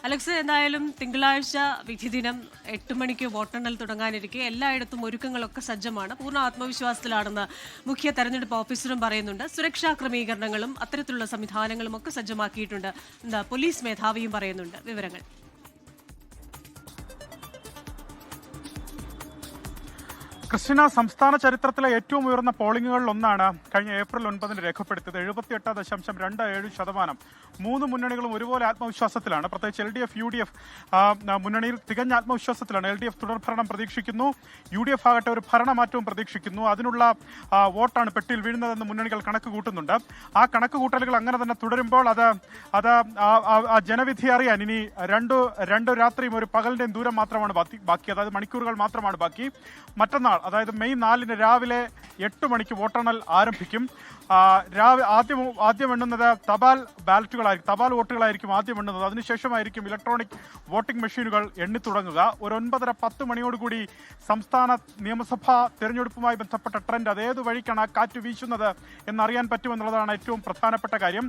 Alex, എന്തായാലും തിങ്കളാഴ്ച വിധി ദിനം 8 മണിക്ക് വോട്ടെണ്ണൽ തുടങ്ങാനിരിക്കെ എല്ലായിടത്തും ഒരുക്കങ്ങളൊക്കെ സജ്ജമാണ്. പൂർണ്ണ ആത്മവിശ്വാസത്തിലാണെന്ന് മുഖ്യ തെരഞ്ഞെടുപ്പ് ഓഫീസറും പറയുന്നുണ്ട്. സുരക്ഷാ ക്രമീകരണങ്ങളും അത്തരത്തിലുള്ള സംവിധാനങ്ങളും ഒക്കെ സജ്ജമാക്കിയിട്ടുണ്ട്. പോലീസ് മേധാവിയും പറയുന്നുണ്ട്. വിവരങ്ങൾ ക്രിസ്ത്യന, സംസ്ഥാന ചരിത്രത്തിലെ ഏറ്റവും ഉയർന്ന പോളിംഗുകളിൽ ഒന്നാണ് കഴിഞ്ഞ ഏപ്രിൽ 9 രേഖപ്പെടുത്തിയത്. 78.27%. മൂന്ന് മുന്നണികളും ഒരുപോലെ ആത്മവിശ്വാസത്തിലാണ്. പ്രത്യേകിച്ച് LDF, UDF മുന്നണിയിൽ തികഞ്ഞ ആത്മവിശ്വാസത്തിലാണ്. LDF തുടർഭരണം പ്രതീക്ഷിക്കുന്നു, UDF ആകട്ടെ ഒരു ഭരണമാറ്റവും പ്രതീക്ഷിക്കുന്നു. അതിനുള്ള വോട്ടാണ് പെട്ടിയിൽ വീഴുന്നതെന്ന് മുന്നണികൾ കണക്ക് കൂട്ടുന്നുണ്ട്. ആ കണക്ക് കൂട്ടലുകൾ അങ്ങനെ തന്നെ തുടരുമ്പോൾ അത് ജനവിധി അറിയാൻ ഇനി രണ്ട് രാത്രിയും ഒരു പകലിന്റെയും ദൂരം മാത്രമാണ് ബാക്കി. അതായത് മണിക്കൂറുകൾ മാത്രമാണ് ബാക്കി. മറ്റന്നാൾ, അതായത് മെയ് 4 രാവിലെ 8 മണിക്ക് വോട്ടെണ്ണൽ ആരംഭിക്കും. ആദ്യം എണ്ണുന്നത് തപാൽ വോട്ടുകളായിരിക്കും ആദ്യം എണ്ണുന്നത്. അതിനുശേഷമായിരിക്കും ഇലക്ട്രോണിക് വോട്ടിംഗ് മെഷീനുകൾ എണ്ണിത്തുടങ്ങുക. ഒരു 9:10 മണിയോടുകൂടി സംസ്ഥാന നിയമസഭാ തെരഞ്ഞെടുപ്പുമായി ബന്ധപ്പെട്ട ട്രെൻഡ്, അതേത് വഴിക്കാണ് ആ കാറ്റ് വീശുന്നത് എന്നറിയാൻ പറ്റുമെന്നുള്ളതാണ് ഏറ്റവും പ്രധാനപ്പെട്ട കാര്യം.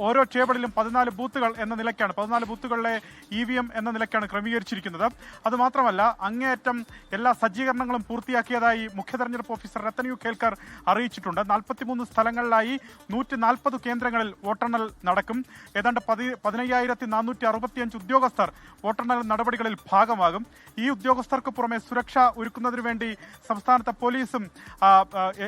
ഓരോ ടേബിളിലും 14 ബൂത്തുകൾ എന്ന നിലയ്ക്കാണ്, 14 ബൂത്തുകളിലെ EVM എന്ന നിലയ്ക്കാണ് ക്രമീകരിച്ചിരിക്കുന്നത്. അതുമാത്രമല്ല, അങ്ങേയറ്റം എല്ലാ സജ്ജീകരണങ്ങളും പൂർത്തിയാക്കിയതായി മുഖ്യ തെരഞ്ഞെടുപ്പ് ഓഫീസർ രത്തൻ യു കേൽക്കർ അറിയിച്ചിട്ടുണ്ട്. 43 സ്ഥലങ്ങളിലായി 140 കേന്ദ്രങ്ങളിൽ വോട്ടെണ്ണൽ നടക്കും. ഏതാണ്ട് 15,465 ഉദ്യോഗസ്ഥർ വോട്ടെണ്ണൽ നടപടികളിൽ ഭാഗമാകും. ഈ ഉദ്യോഗസ്ഥർക്ക് പുറമെ സുരക്ഷ ഒരുക്കുന്നതിനു വേണ്ടി സംസ്ഥാനത്തെ പോലീസും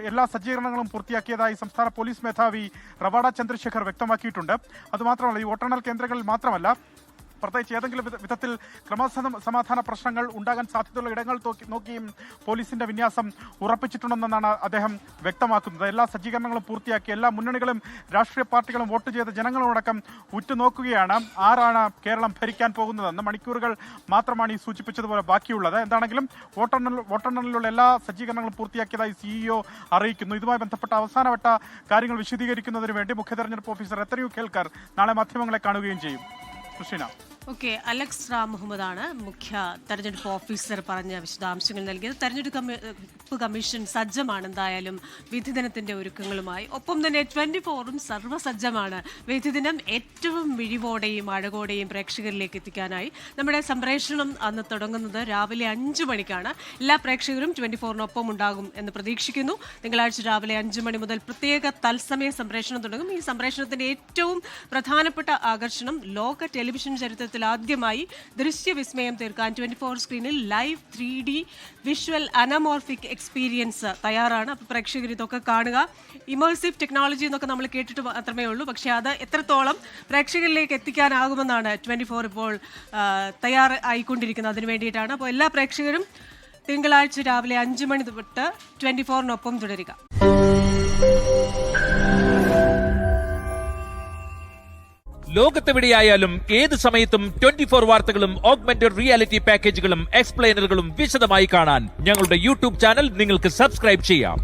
എല്ലാ സജ്ജീകരണങ്ങളും പൂർത്തിയാക്കിയതായി സംസ്ഥാന പോലീസ് മേധാവി റവാഡ ചന്ദ്രശേഖർ വ്യക്തമാക്കിയിട്ടുണ്ട്. അതുമാത്രമല്ല, ഈ വോട്ടെണ്ണൽ കേന്ദ്രങ്ങളിൽ മാത്രമല്ല, പ്രത്യേകിച്ച് ഏതെങ്കിലും വിധത്തിൽ ക്രമസമാധാന പ്രശ്നങ്ങൾ ഉണ്ടാകാൻ സാധ്യതയുള്ള ഇടങ്ങൾ നോക്കിയും പോലീസിന്റെ വിന്യാസം ഉറപ്പിച്ചിട്ടുണ്ടെന്നാണ് അദ്ദേഹം വ്യക്തമാക്കുന്നത്. എല്ലാ സജ്ജീകരണങ്ങളും പൂർത്തിയാക്കി എല്ലാ മുന്നണികളും രാഷ്ട്രീയ പാർട്ടികളും വോട്ട് ചെയ്ത ജനങ്ങളോടക്കം ഉറ്റുനോക്കുകയാണ് ആരാണ് കേരളം ഭരിക്കാൻ പോകുന്നതെന്ന്. മണിക്കൂറുകൾ മാത്രമാണ് ഈ സൂചിപ്പിച്ചതുപോലെ ബാക്കിയുള്ളത്. എന്താണെങ്കിലും വോട്ടെണ്ണലിലുള്ള എല്ലാ സജ്ജീകരണങ്ങളും പൂർത്തിയാക്കിയതായി CEO അറിയിക്കുന്നു. ഇതുമായി ബന്ധപ്പെട്ട അവസാനവട്ട കാര്യങ്ങൾ വിശദീകരിക്കുന്നതിന് വേണ്ടി മുഖ്യ തെരഞ്ഞെടുപ്പ് ഓഫീസർ രത്തൻ യു കേൽക്കർ നാളെ മാധ്യമങ്ങളെ കാണുകയും ചെയ്യും. കൃഷ്ണ. അലക്സ് റാം മുഹമ്മദാണ് മുഖ്യ തെരഞ്ഞെടുപ്പ് ഓഫീസർ പറഞ്ഞ വിശദാംശങ്ങൾ നൽകിയത്. തെരഞ്ഞെടുപ്പ് കമ്മീഷൻ സജ്ജമാണ് എന്തായാലും വിധിദിനത്തിന്റെ ഒരുക്കങ്ങളുമായി. ഒപ്പം തന്നെ 24ഉം സർവ്വസജ്ജമാണ്. വിധിദിനം ഏറ്റവും മിഴിവോടെയും അഴകോടെയും പ്രേക്ഷകരിലേക്ക് എത്തിക്കാനായി. നമ്മുടെ സംപ്രേഷണം അന്ന് തുടങ്ങുന്നത് രാവിലെ 5 മണിക്കാണ്. എല്ലാ പ്രേക്ഷകരും 24നൊപ്പം ഉണ്ടാകും എന്ന് പ്രതീക്ഷിക്കുന്നു. തിങ്കളാഴ്ച രാവിലെ 5 മണി മുതൽ പ്രത്യേക തത്സമയ സംപ്രേഷണം തുടങ്ങും. ഈ സംപ്രേഷണത്തിന്റെ ഏറ്റവും പ്രധാനപ്പെട്ട ആകർഷണം, ലോക ടെലിവിഷൻ ചരിത്രത്തിൽ ആദ്യമായി ദൃശ്യവിസ്മയം തീർക്കാൻ 24 സ്ക്രീനിൽ live 3D visual anamorphic experience തയ്യാറാണ്. അപ്പോൾ പ്രേക്ഷകർ ഇതൊക്കെ കാണുക. ഇമേഴ്സീവ് ടെക്നോളജി എന്നൊക്കെ നമ്മൾ കേട്ടിട്ട് മാത്രമേ ഉള്ളൂ. പക്ഷേ അത് എത്രത്തോളം പ്രേക്ഷകരിലേക്ക് എത്തിക്കാനാകുമെന്നാണ് 24 ഇപ്പോൾ തയ്യാറായിക്കൊണ്ടിരിക്കുന്നത്. അതിനു വേണ്ടിയിട്ടാണ്. അപ്പോൾ എല്ലാ പ്രേക്ഷകരും തിങ്കളാഴ്ച രാവിലെ 5 മണി തൊട്ട് 24നൊപ്പം തുടരുക. ലോകത്തെവിടെയായാലും ഏത് സമയത്തും 24 വാർത്തകളും ഓഗ്മെന്റഡ് റിയാലിറ്റി പാക്കേജുകളും എക്സ്പ്ലെയിനറുകളും വിശദമായി കാണാൻ ഞങ്ങളുടെ YouTube ചാനൽ നിങ്ങൾക്ക് സബ്സ്ക്രൈബ് ചെയ്യാം.